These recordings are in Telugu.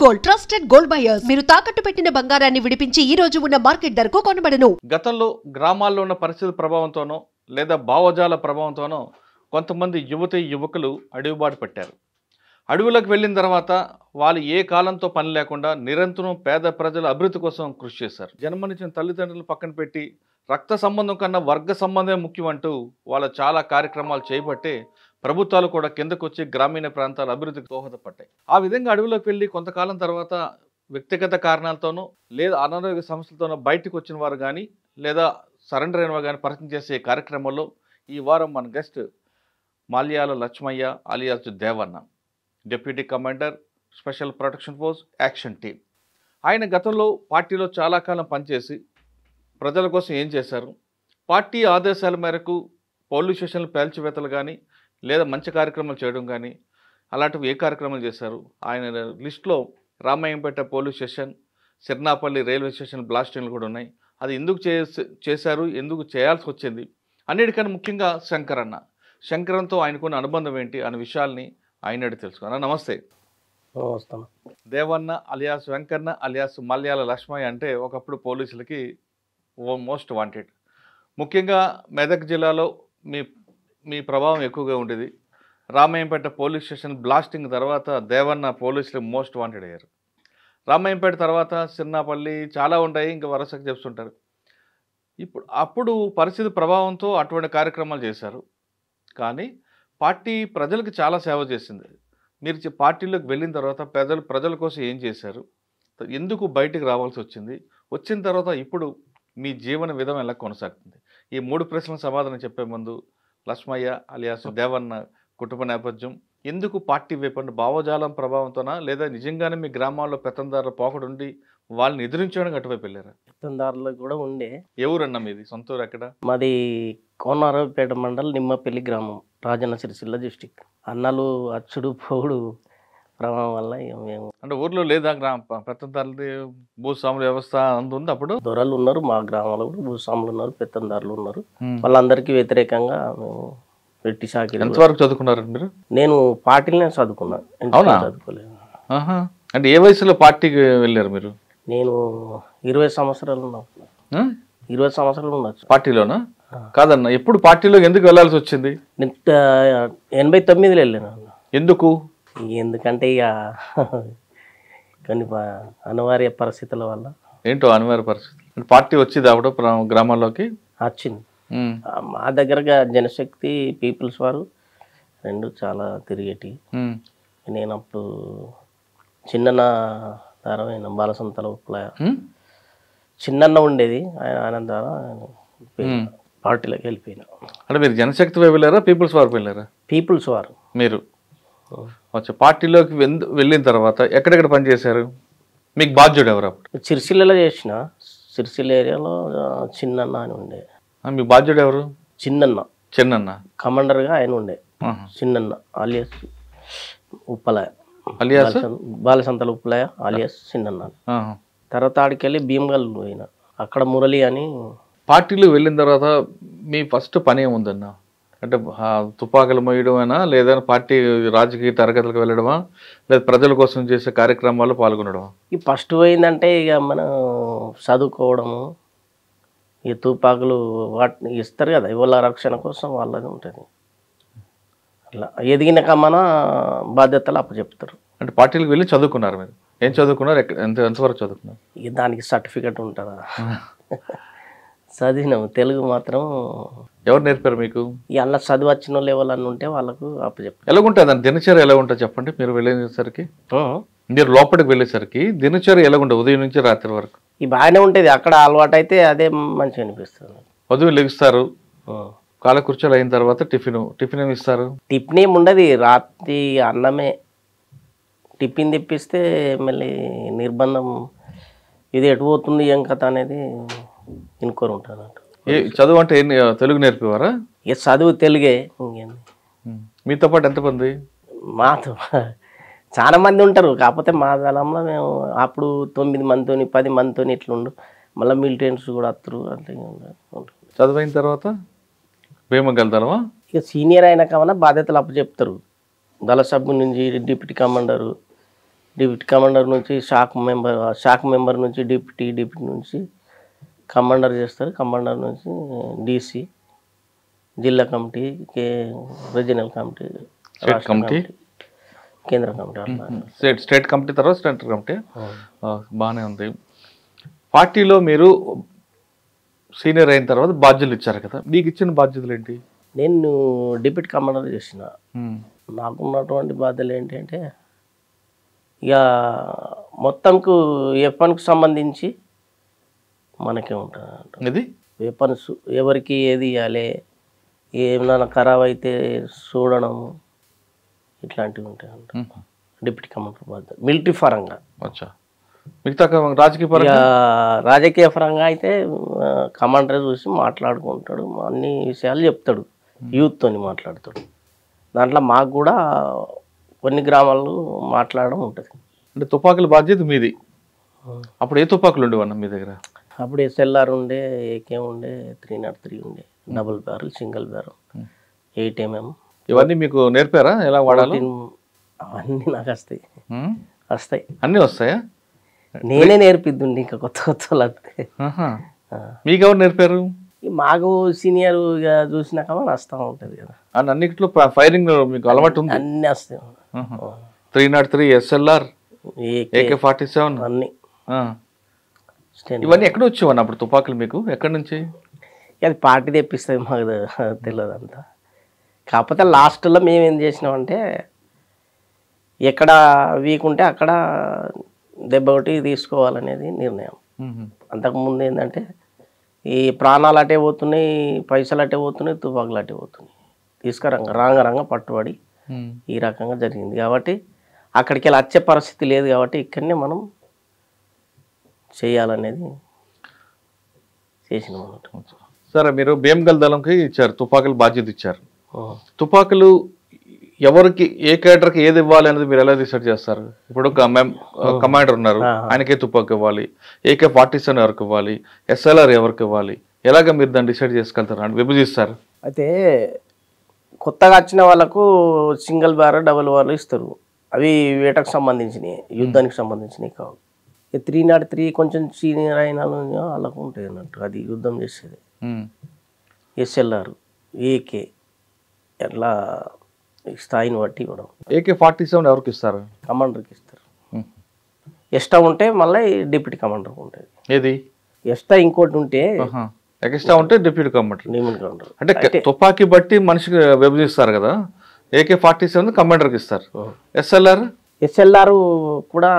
గోల్డ్ ట్రస్టెడ్ గోల్డ్ బయర్స్ మీరు తాకట్టు పెట్టిన బంగారాన్ని విడిపించి ఈ రోజు ఉన్న మార్కెట్ ధరకు కొనబడను. గతంలో గ్రామాల్లో ఉన్న పరిస్థితుల ప్రభావంతోనో లేదా భావజాల ప్రభావంతోనో కొంతమంది యువకులు అడవిబాటు పట్టారు. అడవులకు వెళ్ళిన తర్వాత వాళ్ళు ఏ కాలంతో పని లేకుండా నిరంతరం పేద ప్రజల అభివృద్ధి కోసం కృషి చేశారు. జన్మనిచ్చిన తల్లిదండ్రులను పక్కన పెట్టి రక్త సంబంధం కన్నా వర్గ సంబంధమే ముఖ్యం అంటూ వాళ్ళ చాలా కార్యక్రమాలు చేపట్టి ప్రభుత్వాలు కూడా కిందకు వచ్చి గ్రామీణ ప్రాంతాల అభివృద్ధికి దోహదపడ్డాయి. ఆ విధంగా అడవులోకి వెళ్ళి కొంతకాలం తర్వాత వ్యక్తిగత కారణాలతోనో లేదా అనారోగ్య సమస్యలతోనో బయటకు వచ్చిన వారు కానీ లేదా సరెండర్ అయిన వారు కానీ పరిచయం చేసే కార్యక్రమంలో ఈ వారం మన guest Malyala Lakshmaiah alias Devanna, deputy commander special protection force action team. ఆయన గతంలో పార్టీలో చాలా కాలం పనిచేసి ప్రజల కోసం ఏం చేశారు, పార్టీ ఆదేశాల మేరకు పోలీస్ స్టేషన్లు పేల్చివేతలు కానీ లేదా మంచి కార్యక్రమాలు చేయడం కానీ అలాంటివి ఏ కార్యక్రమాలు చేశారు. ఆయన లిస్టులో Ramayampet police station, Sirnapalli railway station బ్లాస్టింగ్లు కూడా ఉన్నాయి. అది ఎందుకు చేశారు, ఎందుకు చేయాల్సి వచ్చింది, అన్నిటికన్నా ముఖ్యంగా శంకరన్తో ఆయనకున్న అనుబంధం ఏంటి అనే విషయాల్ని ఆయన అడిగి తెలుసుకున్నాను. నమస్తే. దేవన్న అలియాస్ వెంకన్న అలియాస్ మల్యాల లక్ష్మయ్య అంటే ఒకప్పుడు పోలీసులకి మోస్ట్ వాంటెడ్. ముఖ్యంగా మెదక్ జిల్లాలో మీ ప్రభావం ఎక్కువగా ఉండేది. రామయ్యంపేట పోలీస్ స్టేషన్ బ్లాస్టింగ్ తర్వాత దేవన్న పోలీసులు మోస్ట్ వాంటెడ్ అయ్యారు. రామయ్యంపేట తర్వాత సిర్నాపల్లి చాలా ఉంటాయి, ఇంకా వరుసగా చెప్తుంటారు. అప్పుడు పరిస్థితి ప్రభావంతో అటువంటి కార్యక్రమాలు చేశారు. కానీ పార్టీ ప్రజలకు చాలా సేవ చేసింది. మీరు పార్టీలోకి వెళ్ళిన తర్వాత ప్రజల కోసం ఏం చేశారు, ఎందుకు బయటికి రావాల్సి వచ్చింది, వచ్చిన తర్వాత ఇప్పుడు మీ జీవన విధం ఎలా కొనసాగుతుంది, ఈ 3 ప్రశ్నలకు సమాధానం చెప్పే ముందు లక్ష్మయ్య అలియాస్ దేవన్న కుటుంబ నేపథ్యం, ఎందుకు పార్టీ వైపు భావజాలం ప్రభావంతోనా లేదా నిజంగానే మీ గ్రామాల్లో పెత్తందారుల పోకడుండి వాళ్ళని ఎదిరించడానికి అటువైపు వెళ్ళారా? పెత్తందారులు కూడా ఉండే. ఎవరన్నా మీది సొంత ఊరు ఎక్కడ? మాది కోనరావుపేట మండలం నిమ్మపల్లి గ్రామం, రాజన్న సిరిసిల్ల డిస్టిక్. అన్నలు అచ్చుడు పోగుడు ప్రభావం వల్ల మేము అంటే ఊర్లో లేదా పెత్తందారులది భూస్వాముల వ్యవస్థ అంత ఉంది. అప్పుడు దొరలు ఉన్నారు, మా గ్రామంలో కూడా భూస్వాములు ఉన్నారు, పెత్తందారులు ఉన్నారు. వాళ్ళందరికీ వ్యతిరేకంగా మేము వెట్టి సాకి. ఎంతవరకు చదువుకున్నారు మీరు? నేను పార్టీలనే చదువుకున్నాను, చదువుకోలేదు. అంటే ఏ వయసులో పార్టీకి వెళ్ళారు మీరు? నేను 20 సంవత్సరాలు ఉన్నాను. 20 సంవత్సరాలు ఉండొచ్చు. పార్టీలోనా? కాదన్న, ఎప్పుడు పార్టీలో ఎందుకు వెళ్ళాల్సి వచ్చింది? 89లో వెళ్ళాను. ఎందుకు? ఎందుకంటే ఇక కొన్ని అనివార్య పరిస్థితుల వల్ల. ఏంటో అనివార్య పరిస్థితులు? పార్టీ వచ్చింది అప్పుడు గ్రామాల్లోకి వచ్చింది. మా దగ్గరగా జనశక్తి పీపుల్స్ వారు రెండు చాలా తిరిగేటి. నేను అప్పుడు చిన్న ధారమైన బాలసంతల ఉప్పులాయ చిన్న ఉండేది, ఆయన ద్వారా పార్టీలోకి వెళ్ళిపోయినా. అంటే మీరు జనశక్తి వైపు వెళ్ళారా, పీపుల్స్ వారు వెళ్ళారా? పీపుల్స్ వారు. మీరు పార్టీలోకి వెళ్ళిన తర్వాత ఎక్కడెక్కడ పనిచేశారు? మీకు బాధ్యుడు ఎవరు అప్పుడు? సిరిసిల్లలో చేసిన, సిరిసిల్ల ఏరియాలో చిన్నన్న అని ఉండే. మీ బాధ్యుడు ఎవరు? చిన్నన్న కమాండర్గా ఆయన ఉండే. Chinnanna alias ఉప్పలాయ, alias బాలసంతల ఉప్పలాయ alias Chinnanna. తర్వాత ఆడికి వెళ్ళి భీమగల్ పోయిన, అక్కడ మురళి అని. పార్టీలో వెళ్ళిన తర్వాత మీ ఫస్ట్ పని ఏముందన్న? అంటే తుపాకులు మోయడమేనా, లేదా పార్టీ రాజకీయ తరగతులకు వెళ్ళడమా, లేదా ప్రజల కోసం చేసే కార్యక్రమాల్లో పాల్గొనడమా? ఈ ఫస్ట్ పోయిందంటే ఇక మనం చదువుకోవడము, ఈ తుపాకులు వాటిని ఇస్తారు కదా, ఇవాళ రక్షణ కోసం వాళ్ళది ఉంటుంది. అట్లా ఎదిగినాక మన బాధ్యతలు అప్పచెప్తారు. అంటే పార్టీలకు వెళ్ళి చదువుకున్నారు మీరు? ఏం చదువుకున్నారు, ఎంతవరకు చదువుకున్నారు? ఇక దానికి సర్టిఫికెట్ ఉంటుందా? చదివినాము, తెలుగు మాత్రం. ఎవరు నేర్పారు మీకు? ఈ అలా చదువు వచ్చిన వాళ్ళు ఎవరన్నా ఉంటే వాళ్ళకు అప్పచెప్తారు. ఎలాగుంటుంది అని దినచర్య ఎలా ఉంటుంది చెప్పండి? మీరు వెళ్ళేసరికి, మీరు లోపలికి వెళ్ళేసరికి దినచర్య ఎలాగుంటుంది ఉదయం నుంచి రాత్రి వరకు? ఈ బాగానే ఉంటుంది, అక్కడ అలవాటు అయితే అదే మంచిగా అనిపిస్తుంది. ఉదయం లెగుస్తారు, కాలకృత్యాలు అయిన తర్వాత టిఫిన్ ఏమి ఇస్తారు? టిఫిన్ ఏమి ఉండదు, రాత్రి అన్నమే. టిఫిన్ తెప్పిస్తే మళ్ళీ నిర్బంధం, ఇది ఎటు పోతుంది ఏం కథ అనేది ఇనుకోరు ఉంటారు. చదువు అంటే తెలుగు నేర్పేవారా? ఇక చదువు తెలుగే. ఇంకేంది. మీతో పాటు ఎంతమంది? మాతో చాలా మంది ఉంటారు, కాకపోతే మా దళంలో మేము అప్పుడు 9 మందితో 10 మందితో ఇట్లుండు. మళ్ళీ మిలిటెంట్స్ కూడా వస్తారు. అంటే చదువైన తర్వాత భీమగలుగుతావా? ఇక సీనియర్ అయినా కామన్నా బాధ్యతలు అప్పచెప్తారు. దళ సభ్యు నుంచి డిప్యూటీ కమాండరు, డిప్యూటీ కమాండర్ నుంచి షాక్ మెంబర్ నుంచి డిప్యూటీ నుంచి కమాండర్ చేస్తారు. కమాండర్ నుంచి డీసీ, జిల్లా committee, regional committee, state committee, కేంద్ర కమిటీ అట్లా. స్టేట్ కమిటీ తర్వాత సెంట్రల్ కమిటీ. బాగానే ఉంది. పార్టీలో మీరు సీనియర్ అయిన తర్వాత బాధ్యతలు ఇచ్చారు కదా, మీకు ఇచ్చిన బాధ్యతలు ఏంటి? నేను డిప్యూటీ కమాండర్ చేసిన. నాకున్నటువంటి బాధ్యతలు ఏంటంటే ఇక మొత్తంకు వెపన్కు సంబంధించి మనకే ఉంటుంది. ఇది వెపన్స్ ఎవరికి ఏది ఇవ్వాలి, ఏమైనా ఖరాబ్ అయితే చూడడం, ఇట్లాంటివి ఉంటాయి. డిప్యూటీ కమాండర్ బాధ్యత మిలిటరీ పరంగా. అచ్చా. మిగతా రాజకీయ ఇక పరంగా రాజకీయ పరంగా అయితే కమాండర్ చూసి మాట్లాడుకుంటాడు, అన్ని విషయాలు చెప్తాడు, యూత్తోని మాట్లాడతాడు. దాంట్లో మాకు కూడా కొన్ని గ్రామాల్లో మాట్లాడడం ఉంటుంది. అంటే తుపాకుల బాధ్యత మీది. అప్పుడు ఏ తుపాకులు ఉండేవన్న మీ దగ్గర? అప్పుడు ఎస్ఎల్ఆర్ ఉండే, ఏకే ఉండే, 303 ఉండే, double barrel, single barrel, 8mm. ఇవన్నీ మీకు నేర్పారా ఎలా వాడాలి? అవన్నీ నాకు వస్తాయి. అన్నీ వస్తాయా? నేనే నేర్పిద్దుండి ఇంకా కొత్త వస్తే. మీకెవరు నేర్పారు? మాకు సీనియర్ చూసినాక వస్తూ ఉంటుంది కదా. అన్నిట్లో ఫైరింగ్ మీకు అలవాటు ఉంది? అన్నీ వస్తాయి. 303, SLR, AK-47 అన్నీ. ఇవన్నీ ఎక్కడ వచ్చేవన్న అప్పుడు తుపాకులు మీకు? ఎక్కడి నుంచి? అది పార్టీ తెప్పిస్తుంది, మాకు తెలియదు అంతా. కాకపోతే లాస్ట్లో మేము ఏం చేసినామంటే ఎక్కడ వీక్ ఉంటే అక్కడ దెబ్బ ఒకటి తీసుకోవాలనేది నిర్ణయం. అంతకుముందు ఏంటంటే ఈ ప్రాణాలు అటే పోతున్నాయి, పైసలు అటే పోతున్నాయి, తుపాకులు అటే పోతున్నాయి. రాంగ పట్టుబడి ఈ రకంగా జరిగింది. కాబట్టి అక్కడికి వెళ్ళి వచ్చే పరిస్థితి లేదు. కాబట్టి ఇక్కడనే మనం చేయాలనేది చేసినాం అన్నట్టు. సరే, మీరు భీమగల్ దళంకి ఇచ్చారు, తుపాకులు బాధ్యత ఇచ్చారు. తుపాకులు ఎవరికి, ఏ కేడర్కి ఏది ఇవ్వాలి అనేది మీరు ఎలా డిసైడ్ చేస్తారు? ఇప్పుడు కమాండర్ ఉన్నారు, ఆయనకే తుపాకు ఇవ్వాలి. AK-47 ఎవరికి ఇవ్వాలి, SLR ఎవరికి ఇవ్వాలి, ఎలాగ మీరు దాన్ని డిసైడ్ చేసుకెళ్తారు అని విభజిస్తారు? అయితే కొత్తగా వచ్చిన వాళ్ళకు సింగిల్ బ్యారల్, డబుల్ బ్యారల్ ఇస్తారు. అవి వేటకు సంబంధించినవి, యుద్ధానికి సంబంధించినవి కావు. 303 కొంచెం సీనియర్ అయిన వాళ్ళకు ఉంటాయి అన్నట్టు, అది యుద్ధం చేసేది. SLR, AK ఎట్లా స్థాయిని బట్టి ఇవ్వడం. AK-47 ఎవరికి ఇస్తారు? కమాండర్కి ఇస్తారు. ఎక్స్ట్రా ఉంటే మళ్ళీ డిప్యూటీ కమాండర్కి ఉంటుంది. ఏది ఎక్స్ట్రా ఇంకోటి ఉంటే ఎక్స్ట్రా ఉంటే డిప్యూటీ కమాండర్. కమాండర్ అంటే తుపాకీ బట్టి మనిషికి విభజిస్తారు కదా. AK-47 కమాండర్కి ఇస్తారు. SLR కూడా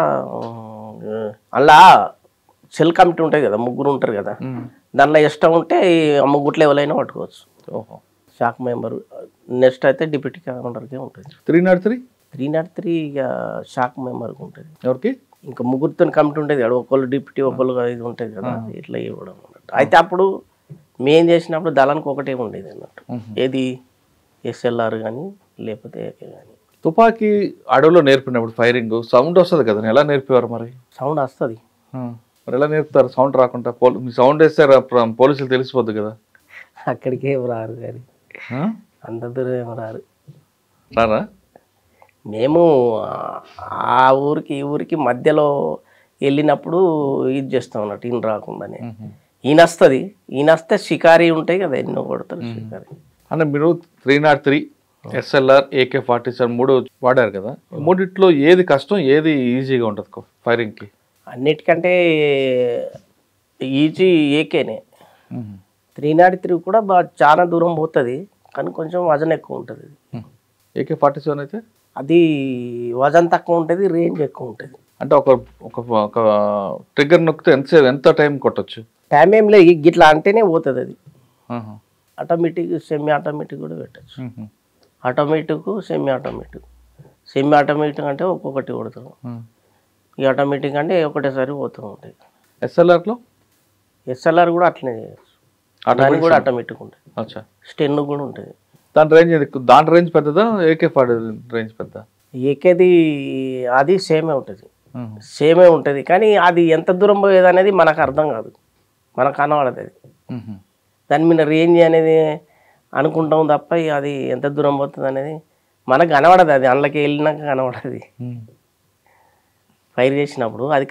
అలా సెల్ కమిటీ ఉంటుంది కదా, ముగ్గురు ఉంటారు కదా, దాంట్లో ఎక్స్ట్రా ఉంటే ఆ ముగ్గురు లెవెల్ అయినా పట్టుకోవచ్చు. Shock member. నెక్స్ట్ అయితే డిప్యూటీ కమాండర్కే ఉంటుంది. 303 ఇక షాక్ మెంబర్కి ఉంటుంది. ఎవరికి? ఇంకా ముగ్గురితో కమిటీ ఉంటుంది కదా, ఒకళ్ళు డిప్యూటీ, ఒకళ్ళు ఇది ఉంటుంది కదా, ఇట్లా ఇవ్వడం అన్నట్టు. అయితే అప్పుడు మేం చేసినప్పుడు దళానికి ఒకటే ఉండేది అన్నట్టు. ఏది SLR కానీ లేకపోతే AK కానీ. తుపాకీ అడవిలో నేర్పినప్పుడు ఫైరింగ్ సౌండ్ వస్తుంది కదా, ఎలా నేర్పేవారు మరి? సౌండ్ వస్తుంది. మరి ఎలా నేర్పుతారు సౌండ్ రాకుండా? మీ సౌండ్ వేస్తే పోలీసులు తెలిసిపోద్ది కదా. అక్కడికి ఏం రారు కానీ, అంత దూరం ఏం రారు. రారా? మేము ఆ ఊరికి ఈ ఊరికి మధ్యలో వెళ్ళినప్పుడు ఇది చేస్తాం అన్నట్టు, ఈయన రాకుండానే. ఈయన వస్తే షికారీ ఉంటాయి కదా, ఎన్నో కొడతారు షికారీ. అంటే మీరు 303, SLR, AK-47 మూడు వాడారు కదా, మూడిట్లో ఏది కష్టం, ఏది ఈజీగా ఉంటుంది ఫైరింగ్కి? అన్నిటికంటే ఈజీ AKనే. 303 కూడా చాలా దూరం పోతుంది, కానీ కొంచెం వజన్ ఎక్కువ ఉంటుంది. AK-47 అయితే అది వజన్ తక్కువ ఉంటుంది, రేంజ్ ఎక్కువ ఉంటుంది. అంటే ఒక ట్రిగ్గర్ నొక్కితే ఎంత టైం కొట్టచ్చు? టైం ఏం లేదు, ఇట్లా అంటేనే పోతుంది అది. ఆటోమేటిక్, సెమీ ఆటోమేటిక్ కూడా పెట్టచ్చు. ఆటోమేటిక్, సెమీ ఆటోమేటిక్ అంటే ఒక్కొక్కటి కొడతాం. ఈ ఆటోమేటిక్ అంటే ఒకటేసారి పోతూ ఉంటాయి. SLR కూడా అట్లనే చేయచ్చు, దాని కూడా ఆటోమేటిక్ ఉంటుంది. స్టెన్ కూడా ఉంటుంది. దాని రేంజ్ పెద్దదా, AK-47 రేంజ్ పెద్ద? ఏకేది అది సేమే ఉంటుంది, కానీ అది ఎంత దూరం పోయేది అనేది మనకు అర్థం కాదు, మనకు కనబడదు. అది దాని మీద రేంజ్ అనేది అనుకుంటాం తప్ప అది ఎంత దూరం పోతుంది అనేది మనకు కనబడదు. అది అందులోకి వెళ్ళినాక కనబడదు. ఫైర్ చేసినప్పుడు అది